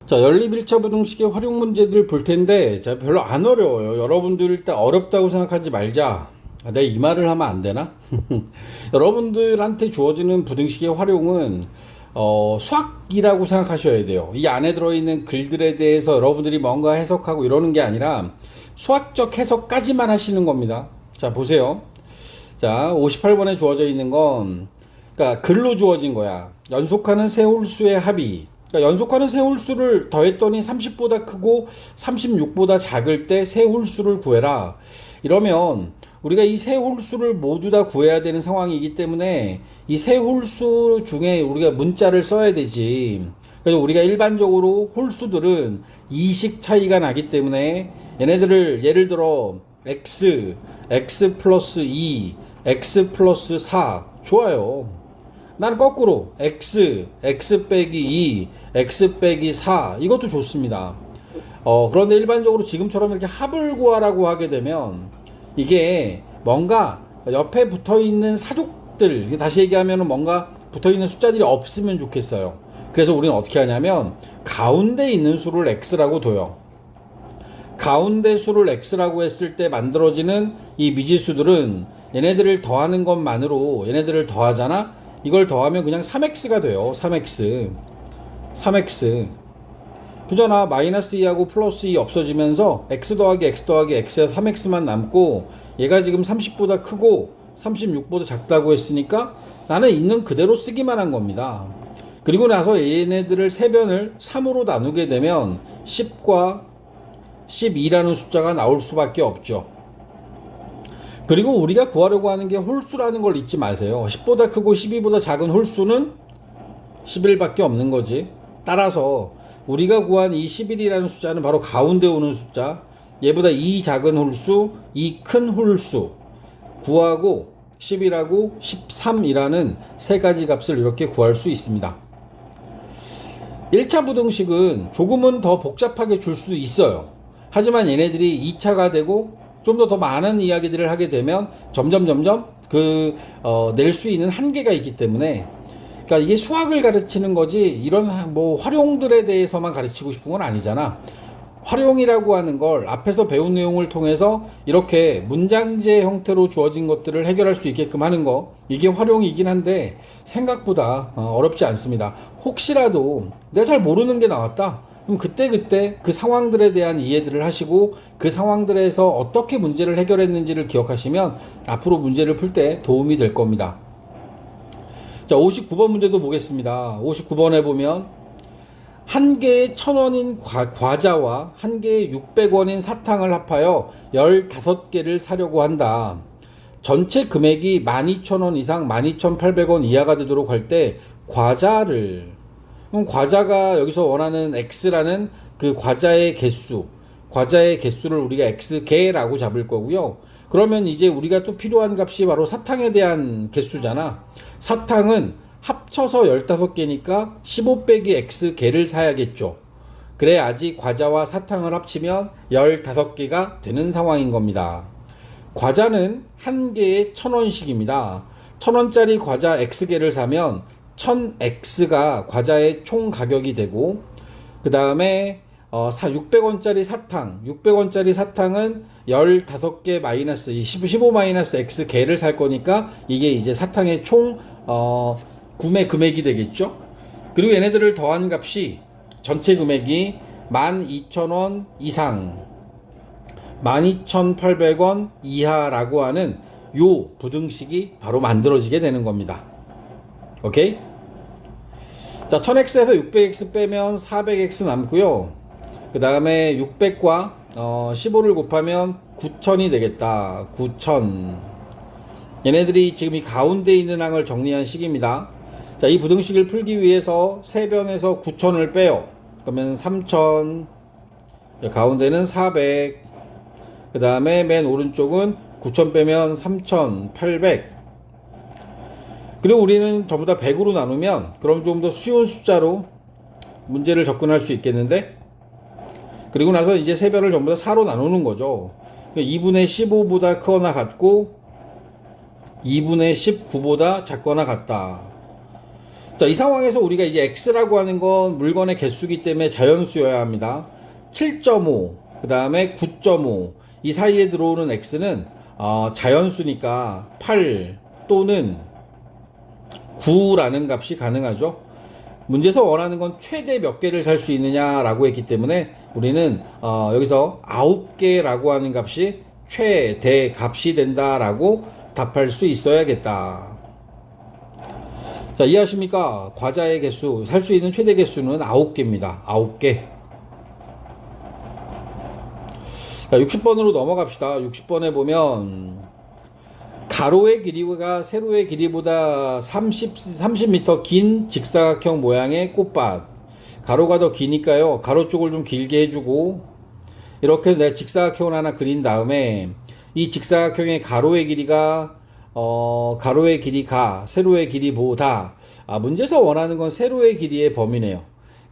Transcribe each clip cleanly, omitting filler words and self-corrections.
자, 연립 1차 부등식의 활용 문제들 볼 텐데, 자, 별로 안 어려워요. 여러분들 일단 어렵다고 생각하지 말자. 아, 내가 이 말을 하면 안 되나? 여러분들한테 주어지는 부등식의 활용은, 수학이라고 생각하셔야 돼요. 이 안에 들어있는 글들에 대해서 여러분들이 뭔가 해석하고 이러는 게 아니라, 수학적 해석까지만 하시는 겁니다. 자, 보세요. 자, 58번에 주어져 있는 건, 그러니까 글로 주어진 거야. 연속하는 세 홀수의 합이. 그러니까 연속하는 세 홀수를 더했더니 30보다 크고 36보다 작을 때 세 홀수를 구해라. 이러면 우리가 이 세 홀수를 모두 다 구해야 되는 상황이기 때문에 이 세 홀수 중에 우리가 문자를 써야 되지. 그래서 우리가 일반적으로 홀수들은 2식 차이가 나기 때문에 얘네들을 예를 들어 x 플러스 2, x 플러스 4 좋아요. 나는 거꾸로 x 빼기 2, x 빼기 4 이것도 좋습니다. 그런데 일반적으로 지금처럼 이렇게 합을 구하라고 하게 되면 이게 뭔가 옆에 붙어있는 사족들, 다시 얘기하면 뭔가 붙어있는 숫자들이 없으면 좋겠어요. 그래서 우리는 어떻게 하냐면 가운데 있는 수를 x라고 둬요. 가운데 수를 x라고 했을 때 만들어지는 이 미지수들은 얘네들을 더하는 것만으로 얘네들을 더하잖아. 이걸 더하면 그냥 3x가 돼요. 3x 그잖아. 마이너스 2하고 플러스 2 없어지면서 x 더하기 x 더하기 x에서 3x만 남고, 얘가 지금 30보다 크고 36보다 작다고 했으니까 나는 있는 그대로 쓰기만 한 겁니다. 그리고 나서 얘네들을 세변을 3으로 나누게 되면 10과 12라는 숫자가 나올 수밖에 없죠. 그리고 우리가 구하려고 하는 게 홀수라는 걸 잊지 마세요. 10보다 크고 12보다 작은 홀수는 11밖에 없는 거지. 따라서 우리가 구한 이 11이라는 숫자는 바로 가운데 오는 숫자, 얘보다 2 작은 홀수, 2 큰 홀수 구하고 10이라고 13이라는 세 가지 값을 이렇게 구할 수 있습니다. 1차 부등식은 조금은 더 복잡하게 줄 수 있어요. 하지만 얘네들이 2차가 되고 좀 더 많은 이야기들을 하게 되면 점점 낼 수 있는 한계가 있기 때문에, 그러니까 이게 수학을 가르치는 거지 이런 뭐 활용들에 대해서만 가르치고 싶은 건 아니잖아. 활용이라고 하는 걸 앞에서 배운 내용을 통해서 이렇게 문장제 형태로 주어진 것들을 해결할 수 있게끔 하는 거, 이게 활용이긴 한데 생각보다 어렵지 않습니다. 혹시라도 내가 잘 모르는 게 나왔다, 그럼 그때 그 상황들에 대한 이해들을 하시고 그 상황들에서 어떻게 문제를 해결했는지를 기억하시면 앞으로 문제를 풀 때 도움이 될 겁니다. 자, 59번 문제도 보겠습니다. 59번에 보면 한 개에 1,000원인 과자와 한 개에 600원인 사탕을 합하여 15개를 사려고 한다. 전체 금액이 12,000원 이상 12,800원 이하가 되도록 할 때 그럼 과자가 여기서 원하는 x라는 그 과자의 개수를 우리가 x개라고 잡을 거고요. 그러면 이제 우리가 또 필요한 값이 바로 사탕에 대한 개수잖아. 사탕은 합쳐서 15개니까 15 빼기 x개를 사야겠죠. 그래야지 과자와 사탕을 합치면 15개가 되는 상황인 겁니다. 과자는 한 개에 1,000원씩입니다. 1,000원짜리 과자 x개를 사면 1000x가 과자의 총 가격이 되고, 그 다음에 600원짜리 사탕은 15개 마이너스 15 마이너스 x 개를 살 거니까 이게 이제 사탕의 총 구매 금액이 되겠죠. 그리고 얘네들을 더한 값이 전체 금액이 12,000원 이상 12,800원 이하라고 하는 요 부등식이 바로 만들어지게 되는 겁니다. 오케이? 자, 1000x에서 600x 빼면 400x 남고요. 그 다음에 600과 15를 곱하면 9000이 되겠다. 9000. 얘네들이 지금 이 가운데 있는 항을 정리한 식입니다. 자, 이 부등식을 풀기 위해서 세변에서 9000을 빼요. 그러면 3000, 가운데는 400, 그 다음에 맨 오른쪽은 9000 빼면 3800. 그리고 우리는 전부 다 100으로 나누면 그럼 좀 더 쉬운 숫자로 문제를 접근할 수 있겠는데, 그리고 나서 이제 세변을 전부 다 4로 나누는 거죠. 2분의 15보다 크거나 같고 2분의 19보다 작거나 같다. 자, 이 상황에서 우리가 이제 x라고 하는 건 물건의 개수기 때문에 자연수여야 합니다. 7.5, 그 다음에 9.5, 이 사이에 들어오는 x는 자연수니까 8 또는 9라는 값이 가능하죠. 문제에서 원하는 건 최대 몇 개를 살 수 있느냐라고 했기 때문에 우리는 여기서 9개라고 하는 값이 최대 값이 된다라고 답할 수 있어야겠다. 자, 이해하십니까? 과자의 개수, 살 수 있는 최대 개수는 9개입니다. 9개. 자, 60번으로 넘어갑시다. 60번에 보면 가로의 길이가 세로의 길이보다 30m 긴 직사각형 모양의 꽃밭. 가로가 더 기니까요, 가로 쪽을 좀 길게 해주고, 이렇게 내가 직사각형을 하나 그린 다음에 이 직사각형의 가로의 길이가 가로의 길이가 세로의 길이보다, 문제에서 원하는 건 세로의 길이의 범위네요.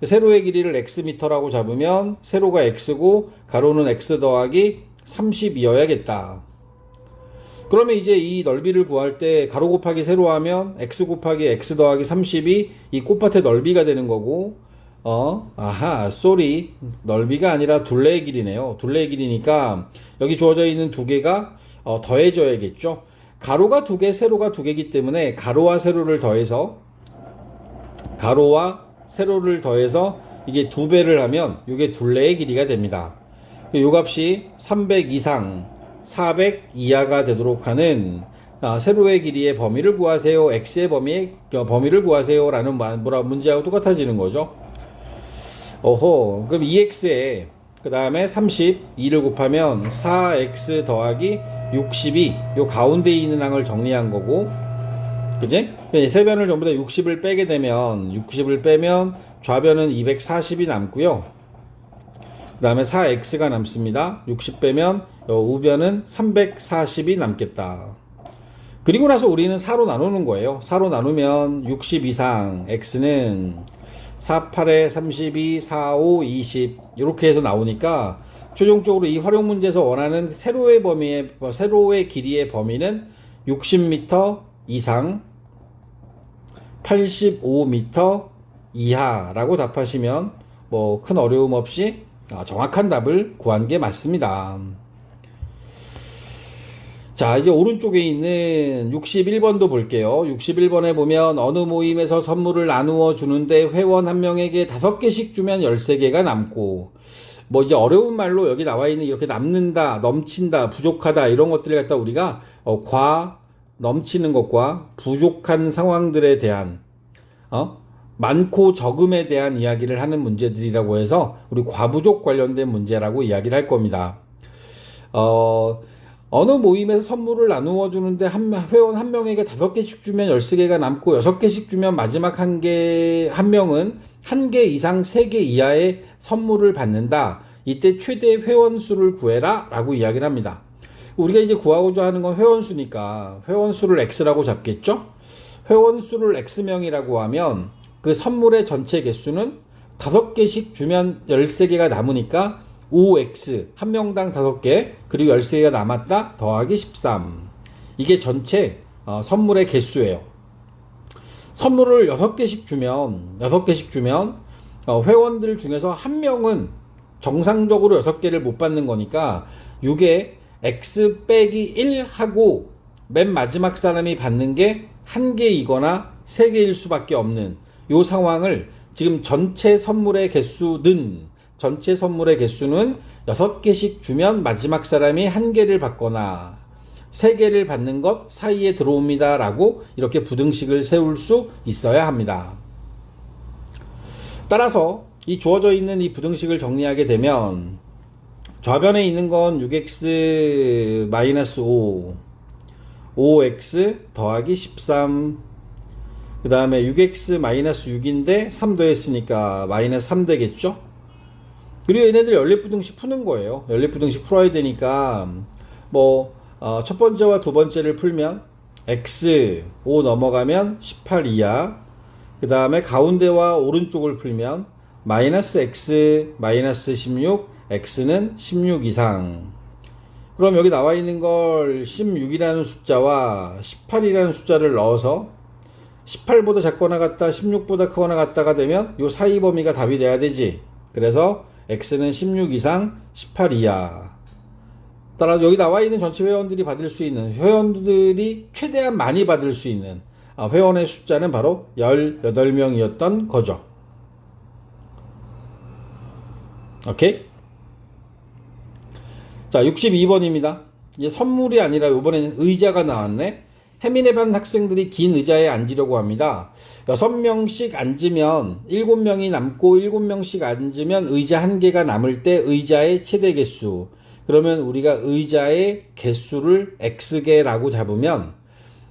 세로의 길이를 xm라고 잡으면 세로가 x고 가로는 x 더하기 30이어야겠다. 그러면 이제 이 넓이를 구할 때 가로 곱하기 세로 하면 x 곱하기 x 더하기 30이 이 꽃밭의 넓이가 되는 거고, 쏘리, 넓이가 아니라 둘레의 길이네요. 둘레의 길이니까 여기 주어져 있는 두 개가 더해져야겠죠. 가로가 두 개, 세로가 두 개이기 때문에 가로와 세로를 더해서 이게 두 배를 하면 이게 둘레의 길이가 됩니다. 이 값이 300 이상 400 이하가 되도록 하는 세로의 길이의 범위를 구하세요. x의 범위를 구하세요. 라는 문제하고 똑같아지는 거죠. 그럼 2x에 그 다음에 32를 곱하면 4x 더하기 62, 요 가운데 있는 항을 정리한 거고, 그지? 세 변을 전부 다 60을 빼게 되면, 60을 빼면 좌변은 240이 남고요. 그 다음에 4x가 남습니다. 60 빼면 우변은 340이 남겠다. 그리고 나서 우리는 4로 나누는 거예요. 4로 나누면 60 이상 x는 4, 8에 32, 4, 5, 20 이렇게 해서 나오니까 최종적으로 이 활용 문제에서 원하는 세로의 길이의 범위는 60m 이상 85m 이하라고 답하시면 뭐 큰 어려움 없이 정확한 답을 구한 게 맞습니다. 자, 이제 오른쪽에 있는 61번도 볼게요. 61번에 보면 어느 모임에서 선물을 나누어 주는데 회원 한 명에게 5개씩 주면 13개가 남고, 뭐 이제 어려운 말로 여기 나와 있는 이렇게 남는다, 넘친다, 부족하다 이런 것들을 갖다 우리가 넘치는 것과 부족한 상황들에 대한 많고 적음에 대한 이야기를 하는 문제들이라고 해서 우리 과부족 관련된 문제라고 이야기를 할 겁니다. 어느 모임에서 선물을 나누어 주는데 회원 한 명에게 5개씩 주면 13개가 남고 6개씩 주면 마지막 한 명은 1개 이상 3개 이하의 선물을 받는다. 이때 최대 회원 수를 구해라 라고 이야기를 합니다. 우리가 이제 구하고자 하는 건 회원 수니까 회원 수를 x라고 잡겠죠? 회원 수를 x명이라고 하면 그 선물의 전체 개수는 5개씩 주면 13개가 남으니까 5x, 한 명당 5개, 그리고 13개가 남았다, 더하기 13. 이게 전체 선물의 개수예요. 선물을 6개씩 주면 회원들 중에서 한 명은 정상적으로 6개를 못 받는 거니까 6에 x 빼기 1 하고 맨 마지막 사람이 받는 게 1개이거나 3개일 수밖에 없는 이 상황을 지금 전체 선물의 개수는 6개씩 주면 마지막 사람이 1개를 받거나 3개를 받는 것 사이에 들어옵니다 라고 이렇게 부등식을 세울 수 있어야 합니다. 따라서 이 주어져 있는 이 부등식을 정리하게 되면 좌변에 있는 건 6x-5 5x 더하기 13, 그 다음에 6x-6인데 3 더했으니까 마이너스 3 되겠죠. 그리고 얘네들 연립부등식 푸는 거예요. 연립부등식 풀어야 되니까 첫 번째와 두 번째를 풀면 x 5 넘어가면 18 이하, 그 다음에 가운데와 오른쪽을 풀면 마이너스 x 마이너스 16, x는 16 이상. 그럼 여기 나와 있는 걸 16이라는 숫자와 18이라는 숫자를 넣어서 18보다 작거나 같다, 16보다 크거나 같다가 되면 요 사이 범위가 답이 돼야 되지. 그래서 x는 16 이상 18 이하. 따라서 여기 나와 있는 전체 회원들이 받을 수 있는, 회원들이 최대한 많이 받을 수 있는 회원의 숫자는 바로 18명이었던 거죠. 오케이? 자, 62번입니다. 이제 선물이 아니라 이번에는 의자가 나왔네. 해민의 반 학생들이 긴 의자에 앉으려고 합니다. 6명씩 앉으면 7명이 남고 7명씩 앉으면 의자 1개가 남을 때 의자의 최대 개수. 그러면 우리가 의자의 개수를 x개라고 잡으면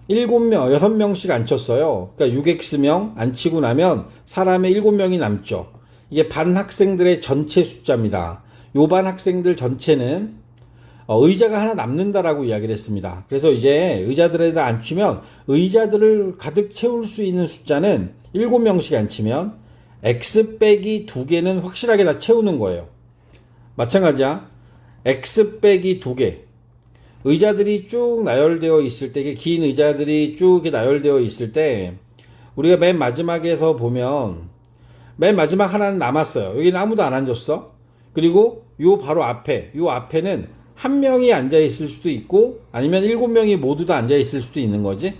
7명, 6명씩 앉혔어요. 그러니까 6x명 앉히고 나면 사람의 7명이 남죠. 이게 반 학생들의 전체 숫자입니다. 요 반 학생들 전체는 의자가 하나 남는다라고 이야기를 했습니다. 그래서 이제 의자들에다 앉히면 의자들을 가득 채울 수 있는 숫자는 7명씩 앉히면 x 빼기 2개는 확실하게 다 채우는 거예요. 마찬가지야. x 빼기 2개. 의자들이 쭉 나열되어 있을 때, 긴 의자들이 쭉 나열되어 있을 때 우리가 맨 마지막에서 보면 맨 마지막 하나는 남았어요. 여기는 아무도 안 앉았어. 그리고 요 바로 앞에, 요 앞에는 한 명이 앉아 있을 수도 있고 아니면 7명이 모두 다 앉아 있을 수도 있는 거지.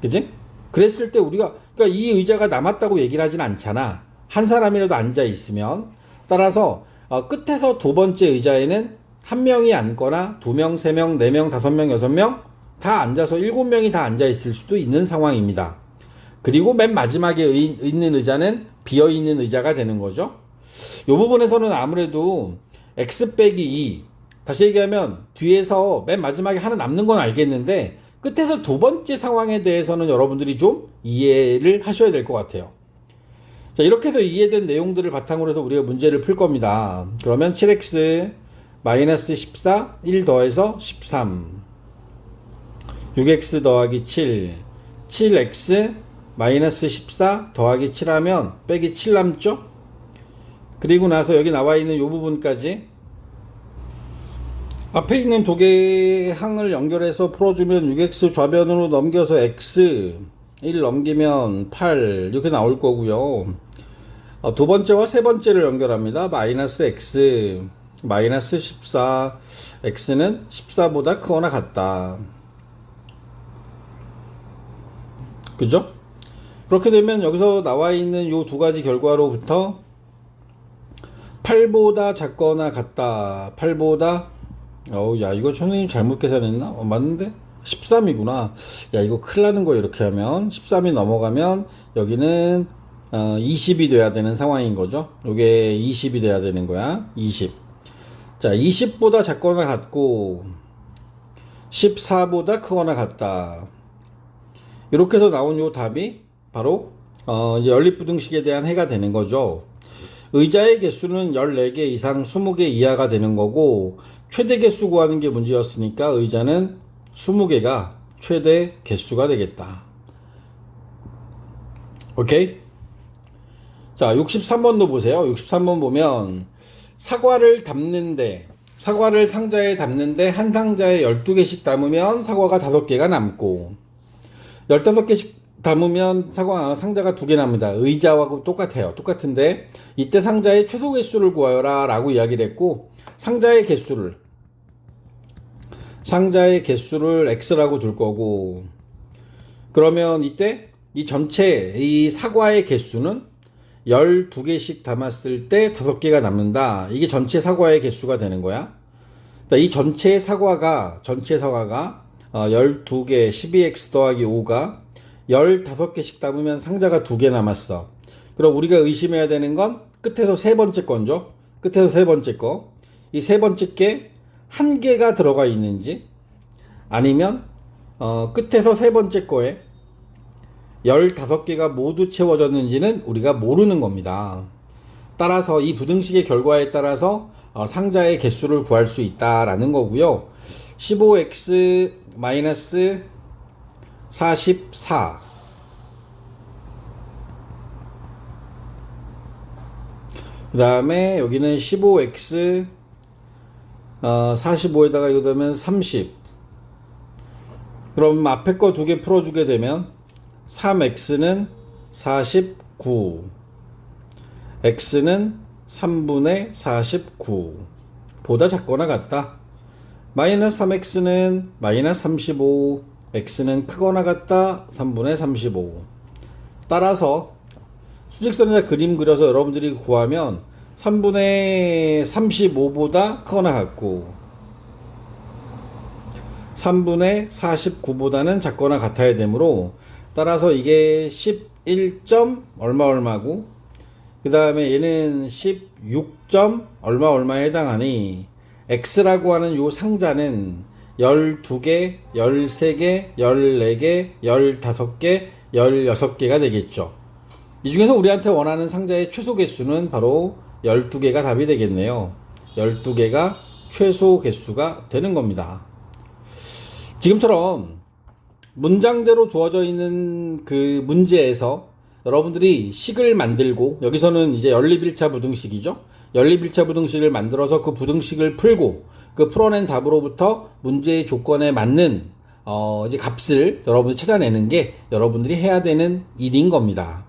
그지? 그랬을 때 우리가, 그러니까 이 의자가 남았다고 얘기를 하진 않잖아. 한 사람이라도 앉아 있으면. 따라서 끝에서 두 번째 의자에는 한 명이 앉거나 2명, 3명, 4명, 5명, 6명 다 앉아서 7명이 다 앉아 있을 수도 있는 상황입니다. 그리고 맨 마지막에 있는 의자는 비어 있는 의자가 되는 거죠. 이 부분에서는 아무래도 x 빼기 2, 다시 얘기하면 뒤에서 맨 마지막에 하나 남는 건 알겠는데 끝에서 두 번째 상황에 대해서는 여러분들이 좀 이해를 하셔야 될 것 같아요. 자, 이렇게 해서 이해된 내용들을 바탕으로 해서 우리가 문제를 풀 겁니다. 그러면 7x 마이너스 14, 1 더해서 13, 6x 더하기 7, 7x 마이너스 14 더하기 7 하면 빼기 7 남죠? 그리고 나서 여기 나와 있는 이 부분까지 앞에 있는 두 개의 항을 연결해서 풀어주면 6x 좌변으로 넘겨서 x 1 넘기면 8 이렇게 나올 거고요. 두 번째와 세 번째를 연결합니다. 마이너스 x 마이너스 14, x는 14보다 크거나 같다. 그죠? 그렇게 되면 여기서 나와 있는 이 두 가지 결과로부터 8보다 작거나 같다. 8보다 야, 이거 선생님 잘못 계산했나? 맞는데? 13이구나. 야, 이거 큰일 나는 거 이렇게 하면 13이 넘어가면 여기는 20이 돼야 되는 상황인 거죠. 요게 20이 돼야 되는 거야. 20. 자, 20보다 작거나 같고 14보다 크거나 같다. 이렇게 해서 나온 요 답이 바로 이제 연립부등식에 대한 해가 되는 거죠. 의자의 개수는 14개 이상 20개 이하가 되는 거고 최대 개수 구하는 게 문제였으니까 의자는 20개가 최대 개수가 되겠다. 오케이? 자, 63번도 보세요. 63번 보면 사과를 담는데, 사과를 상자에 담는데 한 상자에 12개씩 담으면 사과가 5개가 남고 15개씩 담으면 상자가 2개 납니다. 의자하고 똑같아요. 똑같은데 이때 상자의 최소 개수를 구하여라 라고 이야기를 했고 상자의 개수를 x라고 둘 거고 그러면 이때 이 전체 이 사과의 개수는 12개씩 담았을 때 5개가 남는다. 이게 전체 사과의 개수가 되는 거야. 이 전체 사과가 12개 12x 더하기 5가 15개씩 담으면 상자가 2개 남았어. 그럼 우리가 의심해야 되는 건 끝에서 세 번째 건죠. 끝에서 세 번째 거. 이 세 번째 게 한 개가 들어가 있는지 아니면 끝에서 세 번째 거에 15개가 모두 채워졌는지는 우리가 모르는 겁니다. 따라서 이 부등식의 결과에 따라서 상자의 개수를 구할 수 있다라는 거고요. 15x 마이너스 44 그 다음에 여기는 15x 45에다가 이거 되면 30 그럼 앞에 거 두 개 풀어주게 되면 3x는 49, x는 3분의 49 보다 작거나 같다. 마이너스 3x는 마이너스 35, x는 크거나 같다. 3분의 35. 따라서 수직선에다 그림 그려서 여러분들이 구하면 3분의 35보다 크거나 같고 3분의 49보다는 작거나 같아야 되므로, 따라서 이게 11점 얼마고 그 다음에 얘는 16점 얼마에 해당하니 x라고 하는 요 상자는 12개, 13개, 14개, 15개, 16개가 되겠죠. 이 중에서 우리한테 원하는 상자의 최소 개수는 바로 12개가 답이 되겠네요. 12개가 최소 개수가 되는 겁니다. 지금처럼 문장대로 주어져 있는 그 문제에서 여러분들이 식을 만들고, 여기서는 이제 연립1차 부등식이죠. 연립1차 부등식을 만들어서 그 부등식을 풀고 그 풀어낸 답으로부터 문제의 조건에 맞는 이제 값을 여러분이 찾아내는 게 여러분들이 해야 되는 일인 겁니다.